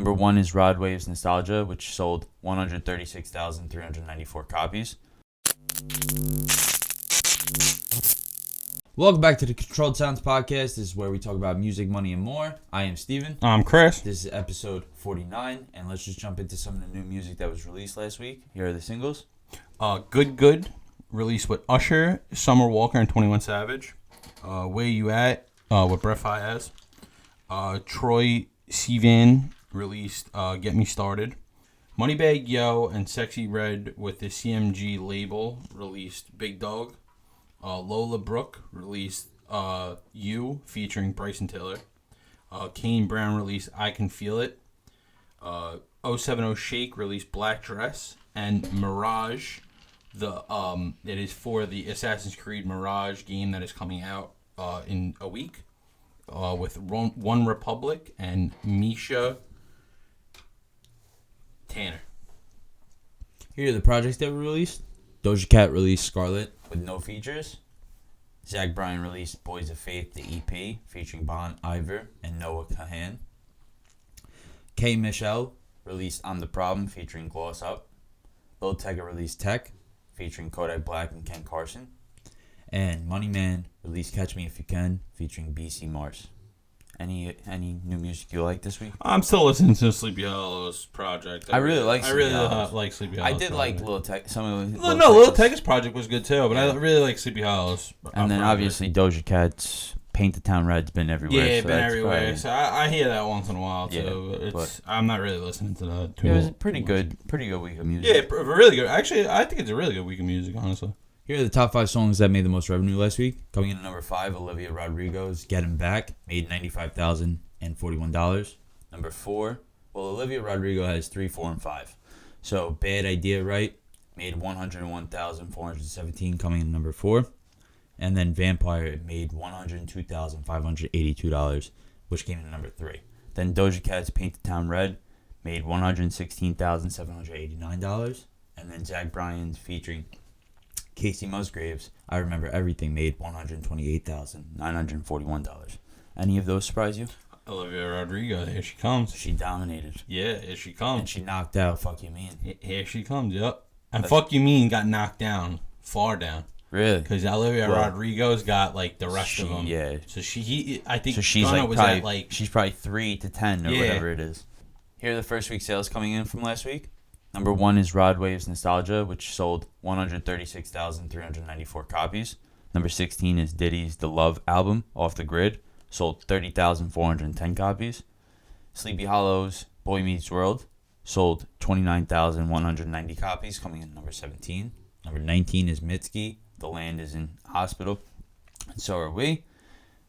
Number 1 is Rod Wave's Nostalgia, which sold 136,394 copies. Welcome back to the Controlled Sounds Podcast. This is where we talk about music, money, and more. I am Steven. I'm Chris. This is episode 49, and let's just jump into some of the new music that was released last week. Here are the singles. Good, released with Usher, Summer Walker, and 21 Savage. Where You At, with Brett Fayez. Troy Sivan released Get Me Started. Moneybagg Yo and Sexy Red with the CMG label released Big Dog. Lola Brooke released You featuring Bryson Tiller. Kane Brown released I Can Feel It. 070 Shake released Black Dress. And Mirage, it is for the Assassin's Creed Mirage game that is coming out in a week with One Republic and Misha Tanner. Here are the projects that were released. Doja Cat released Scarlet with no features. Zach Bryan released Boys of Faith, the EP, featuring Bon Iver and Noah Kahan. K. Michelle released I'm the Problem, featuring Gloss Up. Lil Tecca released Tech, featuring Kodak Black and Ken Carson. And Money Man released Catch Me If You Can, featuring BC Mars. Any new music you like this week? I'm still listening to Sleepy Hollow's project. I really like Sleepy Hollows. Like Sleepy Hollow's. I did project. like Lil Tecca. Some of Lil Tecca's project was good too, but yeah. I really like Sleepy Hollow's. And then obviously Doja Cat's Paint the Town Red's been everywhere. Yeah, so been everywhere. Probably... So I hear that once in a while too. Yeah, but I'm not really listening to that too. It was a pretty good week of music. Yeah, really good. Actually, I think it's a really good week of music, honestly. Here are the top 5 songs that made the most revenue last week. Coming in at number 5, Olivia Rodrigo's Get Him Back made $95,041. Number 4, well, Olivia Rodrigo has 3, 4, and 5. So Bad Idea Right made $101,417, coming in at number 4. And then Vampire made $102,582, which came in at number 3. Then Doja Cat's Paint the Town Red made $116,789. And then Zach Bryan's featuring Casey Musgraves, I Remember Everything, made $128,941. Any of those surprise you? Olivia Rodrigo, here she comes. She dominated. Yeah, here she comes. And she knocked out Fuck You Mean. Here she comes, yep. And Fuck You Mean got knocked down, far down. Really? Because Olivia Rodrigo's got like the rest of them. Yeah. So I think so she's Gunna like was probably, at like... She's probably 3 to 10 or whatever it is. Here are the first week sales coming in from last week. Number 1 is Rod Wave's Nostalgia, which sold 136,394 copies. Number 16 is Diddy's The Love album, Off the Grid, sold 30,410 copies. Sleepy Hollow's Boy Meets World sold 29,190 copies, coming in number 17. Number 19 is Mitski, The Land Is in Hospital, and So Are We,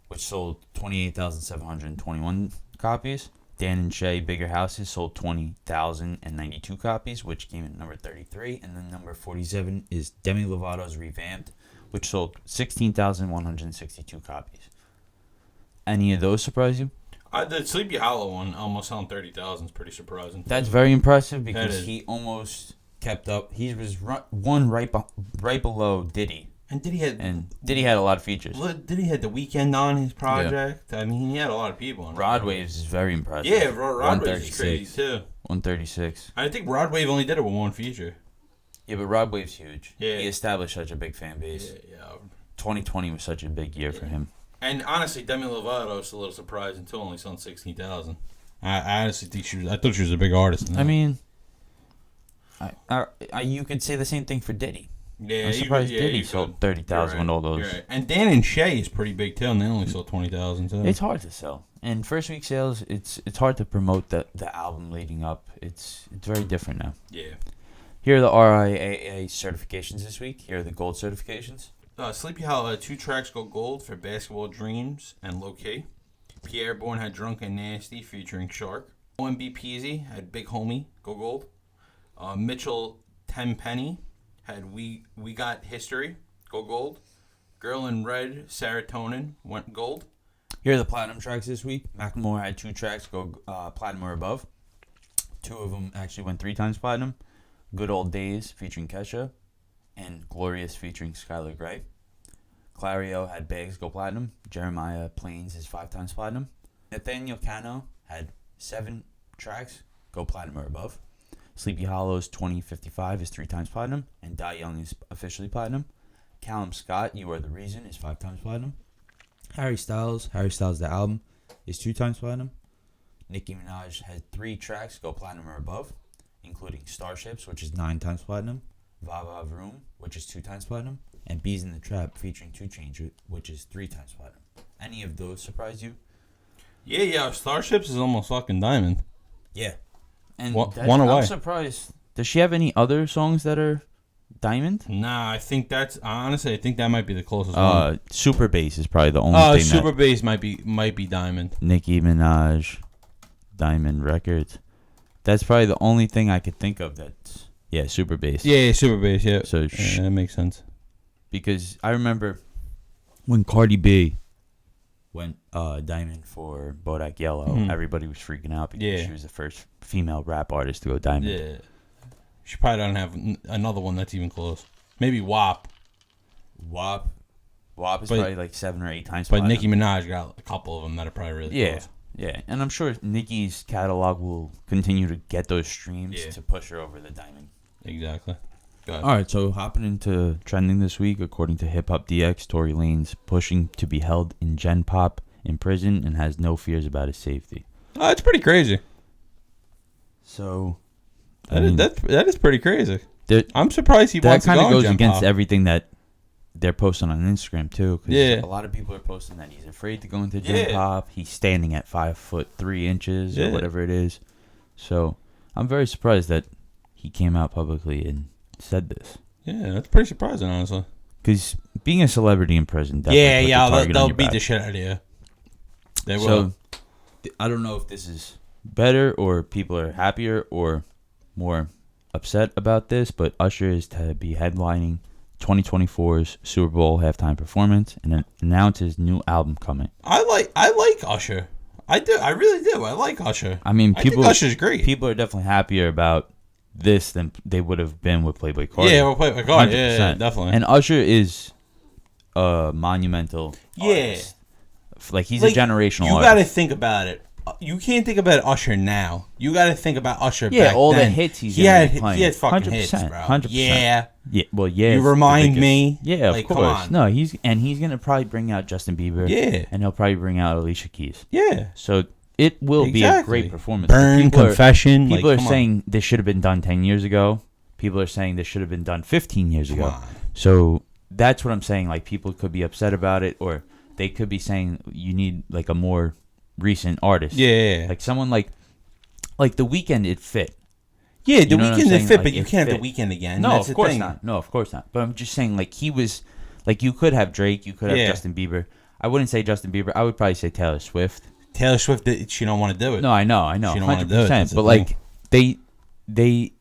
which sold 28,721 copies. Dan and Shay, Bigger Houses, sold 20,092 copies, which came in number 33. And then number 47 is Demi Lovato's Revamped, which sold 16,162 copies. Any of those surprise you? The Sleepy Hollow one almost selling 30,000 is pretty surprising. That's very impressive because he almost kept up. He was one right below Diddy. And Diddy had a lot of features. Diddy had The Weeknd on his project. Yeah. I mean, he had a lot of people on it. Rod Waves is very impressive. Yeah, Rod Waves is crazy too. 136. I think Rod Wave only did it with one feature. Yeah, but Rod Wave's huge. Yeah. He established such a big fan base. Yeah. 2020 was such a big year for him. And honestly, Demi Lovato is a little surprising too, only selling 16,000. I honestly think I thought she was a big artist. I mean, you could say the same thing for Diddy. Yeah, I'm surprised Diddy sold 30,000 with all those. Right. And Dan and Shay is pretty big too, and they only sold 20,000 too. It's hard to sell. And first week sales, it's hard to promote the album leading up. It's very different now. Yeah. Here are the RIAA certifications this week. Here are the gold certifications. Sleepy Hollow had 2 tracks go gold for Basketball Dreams and Low Key. Pierre Bourne had Drunk and Nasty featuring Shark. OMB Peasy had Big Homie go gold. Mitchell Tenpenny had We Got History go gold. Girl in Red Serotonin went gold. Here are the platinum tracks this week. Macklemore had 2 tracks go platinum or above. 2 of them actually went 3 times platinum. Good Old Days featuring Kesha and Glorious featuring Skylar Grey. Clario had Bags go platinum. Jeremiah Plains is 5 times platinum. Nathaniel Cano had 7 tracks go platinum or above. Sleepy Hollow's 2055 is 3 times platinum, and Die Young is officially platinum. Callum Scott, You Are the Reason, is 5 times platinum. Harry Styles the album, is 2 times platinum. Nicki Minaj had 3 tracks go platinum or above, including Starships, which is 9 times platinum, Va Va Vroom, which is 2 times platinum, and Bees in the Trap featuring 2 Chainz, which is 3 times platinum. Any of those surprise you? Yeah. Starships is almost fucking diamond. Yeah. And one away. I'm surprised. Does she have any other songs that are diamond? Nah, I think that might be the closest one. Super Bass is probably the only thing. Super Bass might be diamond. Nicki Minaj, Diamond Records. That's probably the only thing I could think of that's Super Bass. Yeah, Super Bass. Yeah. So that makes sense. Because I remember when Cardi B went diamond for Bodak Yellow, everybody was freaking out because she was the first female rap artist to go diamond. Yeah. She probably don't have another one that's even close. Maybe WAP. WAP is probably like 7 or 8 times. But Nicki Minaj got a couple of them that are probably really close. Yeah, and I'm sure Nicki's catalog will continue to get those streams to push her over the diamond. Exactly. Go ahead. All right, so hopping into trending this week, according to Hip Hop DX, Tory Lanez pushing to be held in Gen Pop in prison and has no fears about his safety. It's pretty crazy. So that is pretty crazy. I'm surprised he wants to go. That kind of goes against everything that they're posting on Instagram too. Cause a lot of people are posting that he's afraid to go into Gen Pop. He's standing at 5'3" or whatever it is. So I'm very surprised that he came out publicly and said this. Yeah, that's pretty surprising, honestly. Because being a celebrity in prison, definitely they'll beat the shit out of you. They will. So I don't know if this is better or people are happier or more upset about this, but Usher is to be headlining 2024's Super Bowl halftime performance and announce his new album coming. I like Usher. I do. I really do. I like Usher. I mean, I think Usher's great. People are definitely happier about this than they would have been with Playboy Cardi. Yeah, with Playboy Cardi. Yeah, definitely. And Usher is a monumental artist. Like, he's a generational artist. You got to think about it. You can't think about Usher now. You got to think about Usher back then. Yeah, all the hits he had fucking hits, bro. 100%. Yeah. Well, yeah. You remind me. Yeah, of course. Come on. No, he's going to probably bring out Justin Bieber. Yeah. And he'll probably bring out Alicia Keys. Yeah. So it will be a great performance. Burn, Confession. People are saying this should have been done 10 years ago. People are saying this should have been done 15 years ago. So that's what I'm saying. Like, people could be upset about it, or they could be saying you need like a more recent artist. Yeah. Like someone like The Weeknd, it fit. Yeah, The Weeknd it fit, but you can't have The Weeknd again. No, of course not. No, of course not. But I'm just saying, like, he was, like, you could have Drake, you could have Justin Bieber. I wouldn't say Justin Bieber. I would probably say Taylor Swift. Taylor Swift, she don't want to do it. No, I know. She don't want to do it. But like, they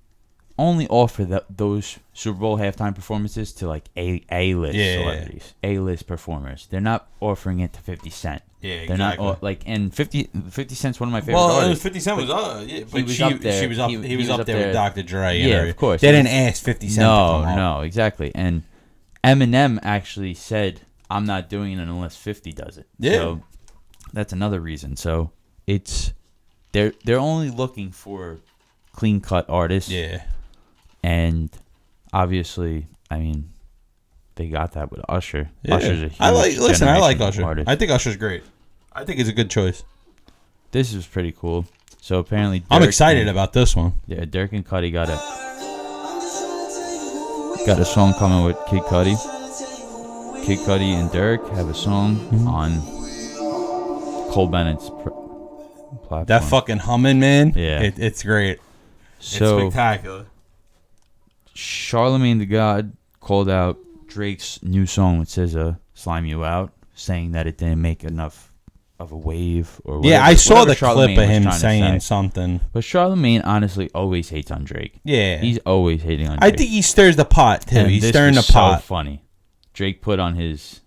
only offer those Super Bowl halftime performances to like A-list celebrities, A-list performers. They're not offering it to 50 Cent. Yeah, they're exactly. Not like, and 50 Cent's one of my favorite artists. 50 Cent was but he was up there. He was up there with Dr. Dre. Yeah, of course. They didn't ask 50 Cent. No, exactly. And Eminem actually said, "I'm not doing it unless 50 does it." Yeah. So that's another reason. So it's they're only looking for clean cut artists. Yeah. And obviously, I mean, they got that with Usher. Yeah. Usher's a huge I like Usher. artist. I think Usher's great. I think it's a good choice. This is pretty cool. So apparently, I'm excited about this one. Yeah, Durk and Cudi got a song coming with Kid Cudi. Kid Cudi and Durk have a song on Cole Bennett's platform. That fucking humming, man. Yeah, it's great. So, it's spectacular. Charlamagne the God called out Drake's new song with SZA, "Slime You Out," saying that it didn't make enough of a wave or whatever. Yeah, I saw the clip of him saying something. But Charlamagne honestly always hates on Drake. Yeah. He's always hating on Drake. I think he stirs the pot, too. He's stirring the pot. So funny. Drake put on his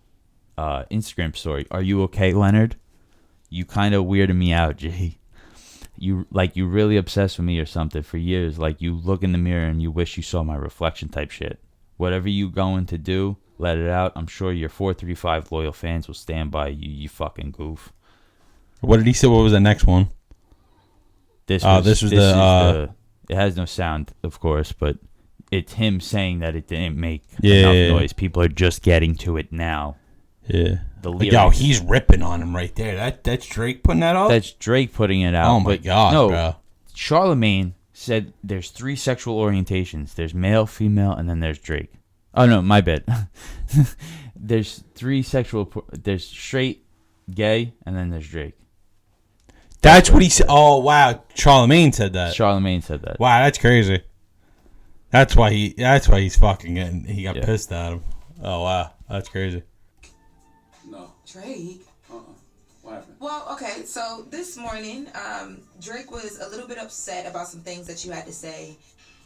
Instagram story, "Are you okay, Leonard? You kind of weirded me out, G. You really obsessed with me or something for years. Like, you look in the mirror and you wish you saw my reflection type shit. Whatever you going to do, let it out. I'm sure your 435 loyal fans will stand by you, you fucking goof." What did he say? What was the next one? This was the. It has no sound, of course, but it's him saying that it didn't make Yeah. enough noise. People are just getting to it now. Yeah. The lyrics, Yo, he's ripping on him right there. That's Drake putting that out? that's Drake putting it out. Oh, my God, no, bro. Charlamagne said there's 3 sexual orientations. There's male, female, and then there's Drake. Oh, no, my bad. There's 3 sexual... There's straight, gay, and then there's Drake. That's what he said. Oh, wow. Charlamagne said that. Charlamagne said that. Wow, that's crazy. That's why he's fucking getting... He got pissed at him. Oh, wow. That's crazy. No. Drake? What happened? Well, okay, so this morning, Drake was a little bit upset about some things that you had to say.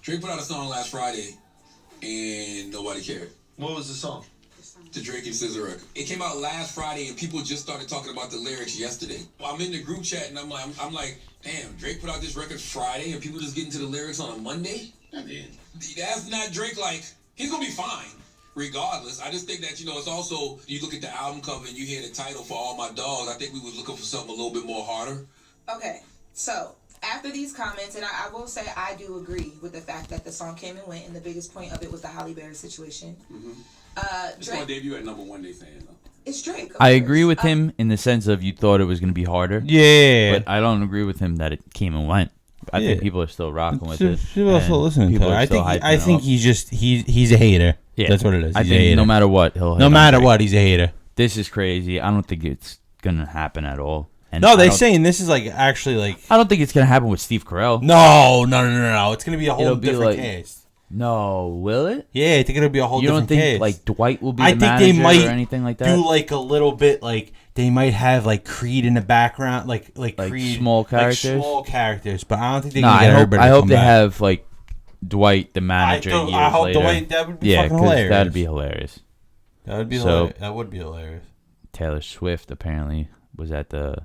Drake put out a song last Friday, and nobody cared. What was the song? The Drake and SZA record. It came out last Friday, and people just started talking about the lyrics yesterday. I'm in the group chat, and I'm like, damn, Drake put out this record Friday, and people just getting to the lyrics on a Monday? I mean, that's not Drake. Like, he's gonna be fine. Regardless, I just think that, it's also, you look at the album cover and you hear the title for All My Dogs. I think we was looking for something a little bit more harder. Okay, so after these comments, and I will say I do agree with the fact that the song came and went, and the biggest point of it was the Halle Berry situation. It's going to debut at #1, they saying, though. It's Drake. I agree with him in the sense of you thought it was going to be harder. Yeah. But I don't agree with him that it came and went. I think people are still rocking with it. People are still listening to it. I think he's a hater. Yeah. That's what it is. I think no matter what, he'll hit No on matter Drake. what, he's a hater. This is crazy. I don't think it's going to happen at all. And No, they're saying this is actually I don't think it's going to happen with Steve Carell. No. It's going to be a whole It'll be different like- case. No, will it? Yeah, I think it'll be a whole You don't different think case. Dwight will be I the think they manager might or anything like that? do a little bit they might have Creed in the background, like Creed, small characters? like small characters. But I don't think they No, can get everybody. I to hope come they back. have Dwight the manager. I hope later. Dwight. That would be Yeah, fucking 'cause hilarious. that'd be hilarious. That would be So- hilarious. That would be hilarious. Taylor Swift apparently was at the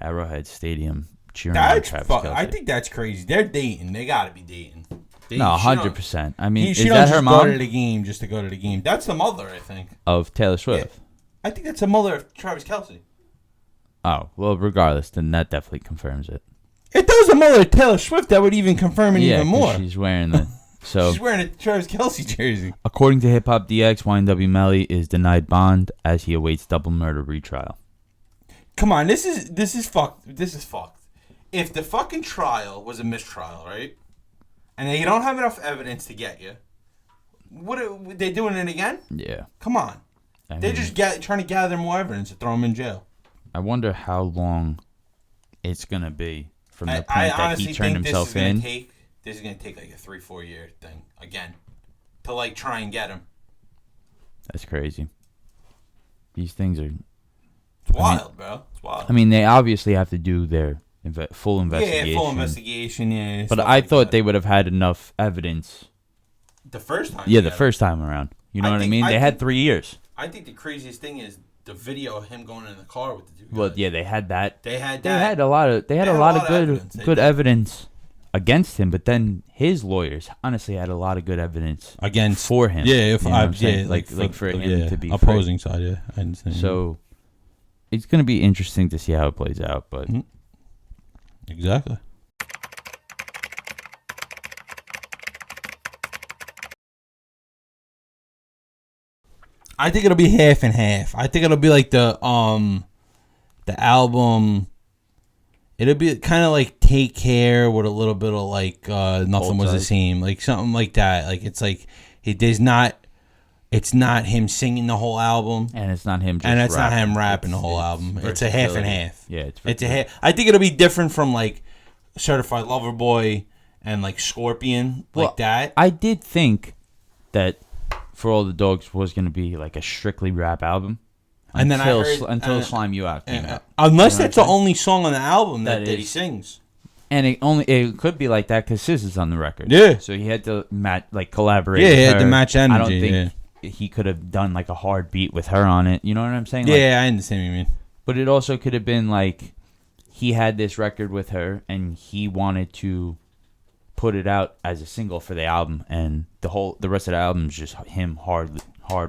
Arrowhead Stadium cheering on Travis Kelce. I think that's crazy. They're dating. They gotta be dating. No, 100%. I mean, She is don't that just her go mom to the game just to go to the game. That's the mother, I think. of Taylor Swift? I think that's the mother of Travis Kelce. Oh, well, regardless, then that definitely confirms it. If that was the mother of Taylor Swift, that would even confirm it even 'cause more. she's wearing the... So, She's wearing a Travis Kelce jersey. according to Hip Hop DX, YNW Melly is denied bond as he awaits double murder retrial. Come on, this is fucked. This is fucked. If the fucking trial was a mistrial, right? And they don't have enough evidence to get you, what are they doing it again? Yeah. Come on. They're just trying to gather more evidence to throw him in jail. I wonder how long it's going to be from the point I that honestly he turned think himself this in. Is going to take a 3-4 year thing again to try and get him. That's crazy. These things are... It's wild, bro. It's wild. I mean, they obviously have to do their full investigation. Yeah, full investigation, yeah. But I thought they would have had enough evidence. The first time? Yeah, the first time around. You know what I mean? They had 3 years. I think the craziest thing is the video of him going in the car with the dude. Well, yeah, they had that. They had a lot of good evidence against him, but then his lawyers honestly had a lot of good evidence against for him. Yeah, you know what I'm saying? like for him to be opposing side. Yeah, I understand. So it's gonna be interesting to see how it plays out, but exactly. I think it'll be half and half. I think it'll be like the album. It'll be kind of like Take Care with a little bit of Nothing Was the Same, like something like that. Like it's not him singing the whole album, and it's not him, not him rapping the whole album. It's a half and half. Yeah, it's a half. I think it'll be different from Certified Lover Boy and Scorpion, that. I did think that For All the Dogs was going to be a strictly rap album. And then until Slime You Out came out. Unless that's the only song on the album that he sings. And it could be like that because SZA's on the record. Yeah. So he had to collaborate. Yeah, with he had her. to match energy. I don't think he could have done a hard beat with her on it. You know what I'm saying? Yeah, I understand what you mean. But it also could have been he had this record with her and he wanted to put it out as a single for the album, and the rest of the album is just him hard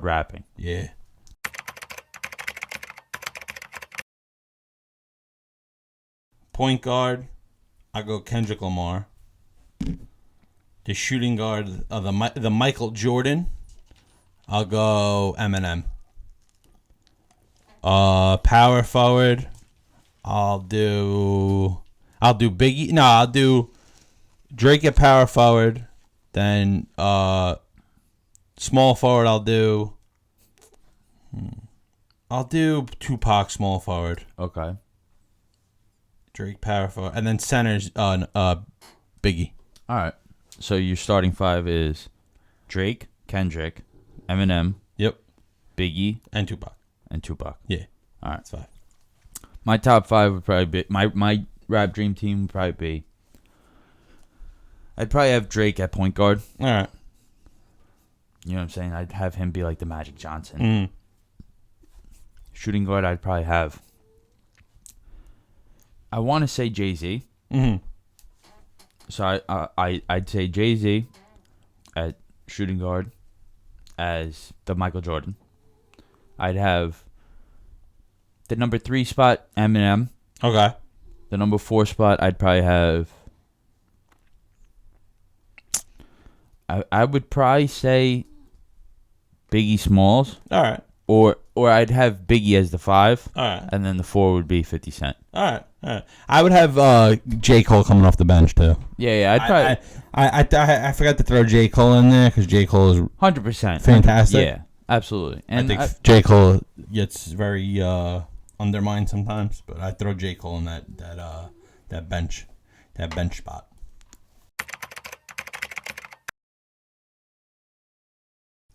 rapping. Yeah. Point guard, I go Kendrick Lamar. The shooting guard of the Michael Jordan. I'll go Eminem. Power forward. I'll do Biggie. No, I'll do Drake at power forward. Then small forward. I'll do Tupac small forward. Okay. Drake power forward, and then centers Biggie. All right. So your starting five is Drake, Kendrick, Eminem, Yep, Biggie, and Tupac. Yeah, All right. that's five. My top five would probably be my rap dream team would probably be. I'd probably have Drake at point guard. All right. You know what I'm saying? I'd have him be like the Magic Johnson. Mm. Shooting guard, I'd probably have. I want to say Jay-Z. Mm-hmm. So I'd say Jay-Z at shooting guard as the Michael Jordan. I'd have the number 3 spot, Eminem. Okay. The number 4 spot, I'd probably have. I would probably say Biggie Smalls. All right. Or I'd have Biggie as the 5. All right. And then the 4 would be 50 Cent. All right. I would have J. Cole coming off the bench too. Yeah. I'd probably. I forgot to throw J. Cole in there because J. Cole is 100%. fantastic. Yeah, absolutely. And I think J. Cole gets very undermined sometimes, but I throw J. Cole in that bench spot.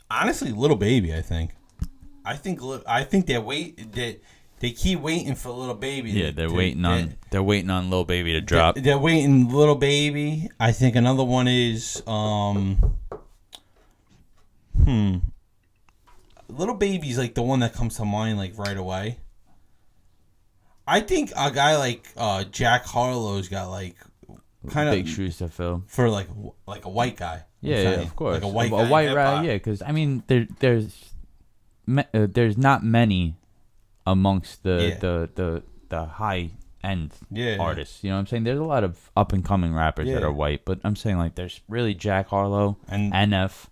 Honestly, Little Baby, I think they keep waiting for Little Baby. Yeah, they're waiting on Lil Baby to drop. They're waiting Little Baby. I think another one is Little Baby's like the one that comes to mind like right away. I think a guy like Jack Harlow's got like kind of big shoes to fill for like a white guy. Yeah, of course. Like a white rap, yeah, because I mean there's not many amongst the high end artists. You know what I'm saying? There's a lot of up and coming rappers that are white, but I'm saying like there's really Jack Harlow, and NF,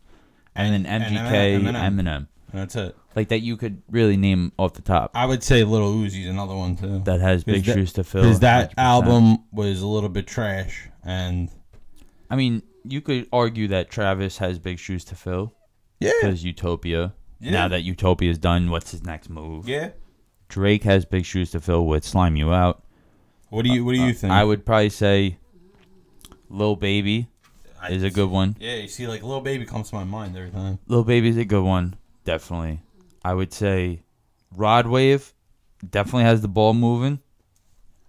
and then MGK, Eminem. That's it. Like that you could really name off the top. I would say Lil Uzi's another one too. That has big shoes to fill. Because that 100%. Album was a little bit trash, and I mean you could argue that Travis has big shoes to fill. Yeah. Because Utopia. Yeah. Now that Utopia's done, what's his next move? Yeah. Drake has big shoes to fill with Slime You Out. What do you think? I would probably say Lil Baby is a good one. Yeah, you see, like Lil Baby comes to my mind every time. Lil Baby's a good one, definitely. I would say Rod Wave definitely has the ball moving,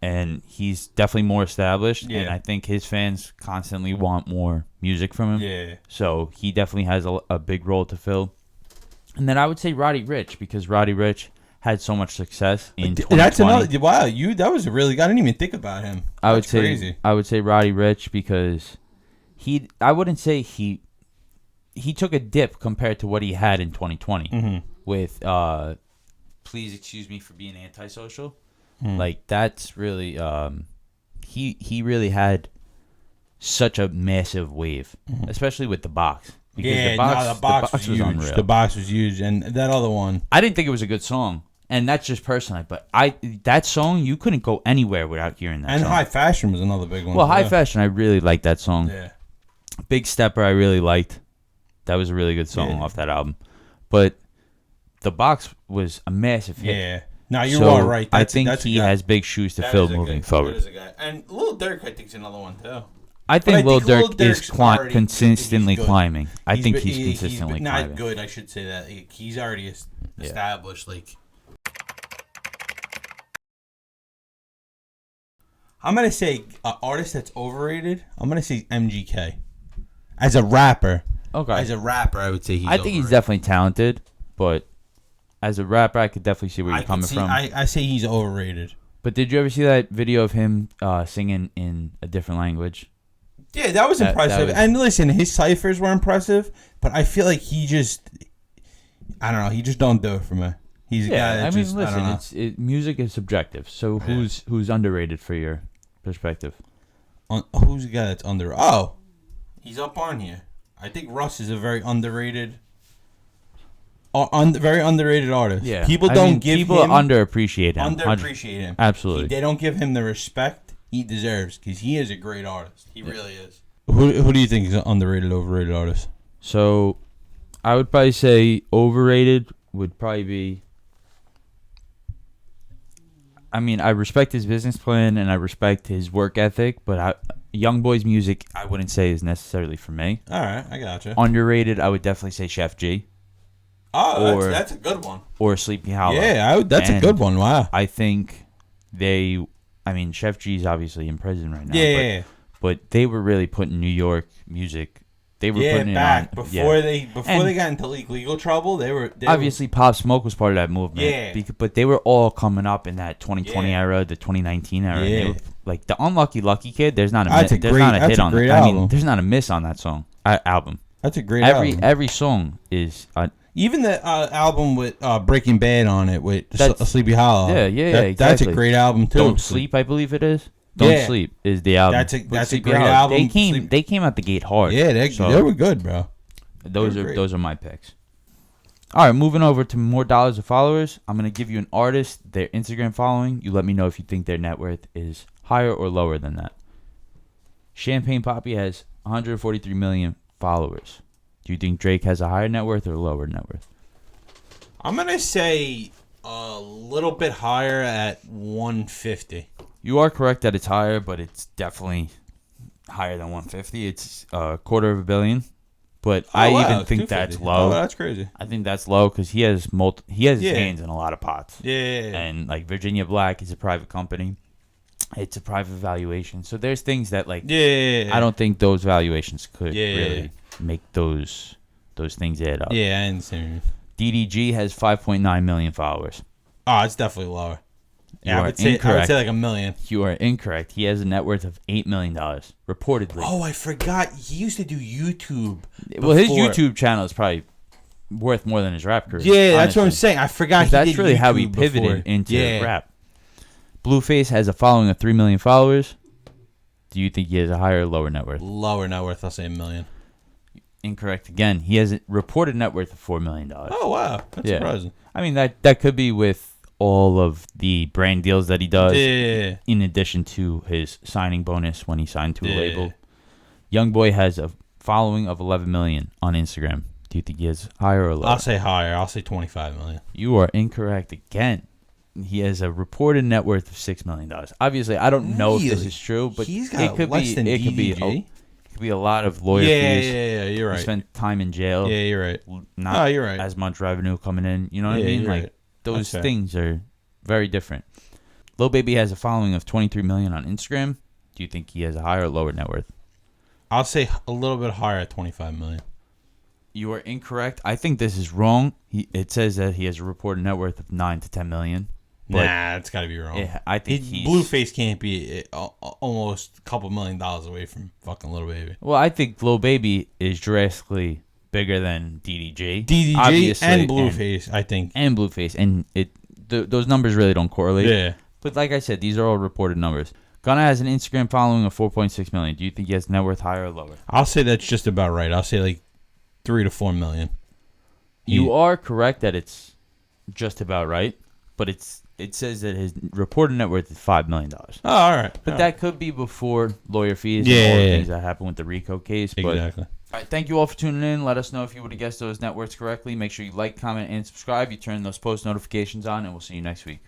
and he's definitely more established. Yeah. And I think his fans constantly want more music from him. Yeah. So he definitely has a big role to fill. And then I would say Roddy Ricch, because Roddy Ricch had so much success in 2020. That's another. Wow, that was really. I didn't even think about him. I would say Roddy Ricch because I wouldn't say he took a dip compared to what he had in 2020 with Please Excuse Me for Being Antisocial. Like that's really he really had such a massive wave, especially with the box. Because the box was huge. Unreal. The box was huge, and that other one. I didn't think it was a good song, and that's just personally. But that song, you couldn't go anywhere without hearing that. And song. High Fashion was another big one. Well, High Fashion, I really liked that song. Yeah. Big Stepper, I really liked. That was a really good song off that album. But the box was a massive hit. Yeah. No, you're all right. I think he has big shoes to fill moving forward. And Lil Durk, I think, is another one too. I think Lil Durk is consistently climbing. I think he's consistently climbing. Not good, I should say that. He's already established. Like, I'm going to say artist that's overrated, I'm going to say MGK. As a rapper. Okay. As a rapper, I would say he's overrated. He's definitely talented, but as a rapper, I could definitely see where you're coming from. I say he's overrated. But did you ever see that video of him singing in a different language? Yeah, that was impressive. And listen, his ciphers were impressive, but I feel like he just don't do it for me. He's a guy that listen, music is subjective. So who's underrated for your perspective? Who's the guy that's under? Oh, he's up on here. I think Russ is a very underrated. Very underrated artist. Yeah, people people underappreciate him. Underappreciate him. Absolutely. They don't give him the respect he deserves because he is a great artist. He really is. Who do you think is an underrated, overrated artist? So, I would probably say overrated would probably be. I mean, I respect his business plan and I respect his work ethic, but YoungBoy's music I wouldn't say is necessarily for me. All right, I gotcha. Underrated, I would definitely say Chef G. Oh, that's a good one. Or Sleepy Hollow. Yeah, that's a good one. Wow. I think Chef G's obviously in prison right now. Yeah. But they were really putting New York music. They were putting back it on before they got into legal trouble. They obviously Pop Smoke was part of that movement. Yeah. But they were all coming up in that 2020 era, the 2019 era. Yeah. Like the Unlucky Lucky Kid. There's not a that's hit on that. I mean, there's not a miss on that song album. That's a great album. Every song is. Even the album with Breaking Bad on it with Sleepy Hollow. Yeah, exactly. That's a great album too. Don't Sleep, I believe it is. Don't Sleep is the album. That's a great album. They came out the gate hard. Yeah, they were good, bro. Those are my picks. All right, moving over to more dollars of followers. I'm gonna give you an artist, their Instagram following. You let me know if you think their net worth is higher or lower than that. Champagne Papi has 143 million followers. Do you think Drake has a higher net worth or a lower net worth? I'm going to say a little bit higher at 150. You are correct that it's higher, but it's definitely higher than 150. It's a $250 million. But I even think that's low. Oh, that's crazy. I think that's low because he has his hands in a lot of pots. Yeah. And like Virginia Black is a private company. It's a private valuation. So there's things that like I don't think those valuations could really make those things add up. Yeah, I understand. DDG has 5.9 million followers. Oh, it's definitely lower. Yeah, I would say like $1 million. You are incorrect. He has a net worth of $8 million, reportedly. Oh, I forgot. He used to do YouTube. Well, his YouTube channel is probably worth more than his rap career. Yeah, that's what I'm saying. I forgot. That's really how he pivoted into rap. Blueface has a following of 3 million followers. Do you think he has a higher or lower net worth? Lower net worth. I'll say $1 million. Incorrect again. He has a reported net worth of $4 million. Oh, wow. That's surprising. I mean, that could be with all of the brand deals that he does, in addition to his signing bonus when he signed to a label. YoungBoy has a following of 11 million on Instagram. Do you think he has higher or lower? I'll say higher. I'll say 25 million. You are incorrect again. He has a reported net worth of $6 million. Obviously, I don't know if this is true, but he's got it could be a lot of lawyer fees. Yeah, you're right. He spent time in jail. Yeah, you're right. Not you're right. as much revenue coming in. You know what I mean? Like those things are very different. Lil Baby has a following of 23 million on Instagram. Do you think he has a higher or lower net worth? I'll say a little bit higher at 25 million. You are incorrect. I think this is wrong. It says that he has a reported net worth of 9 to 10 million. Nah, it's got to be wrong. I think Blueface can't be almost a couple $1 million away from fucking Lil Baby. Well, I think Lil Baby is drastically bigger than DDG. DDG obviously, and Blueface, I think. And Blueface. And those numbers really don't correlate. Yeah. But like I said, these are all reported numbers. Gunna has an Instagram following of 4.6 million. Do you think he has net worth higher or lower? I'll say that's just about right. I'll say like 3 to 4 million. You are correct that it's just about right, but it says that his reported net worth is $5 million. Oh, all right. But that could be before lawyer fees and all the things that happened with the RICO case. Exactly. All right, thank you all for tuning in. Let us know if you would have guessed those net worths correctly. Make sure you like, comment, and subscribe. You turn those post notifications on, and we'll see you next week.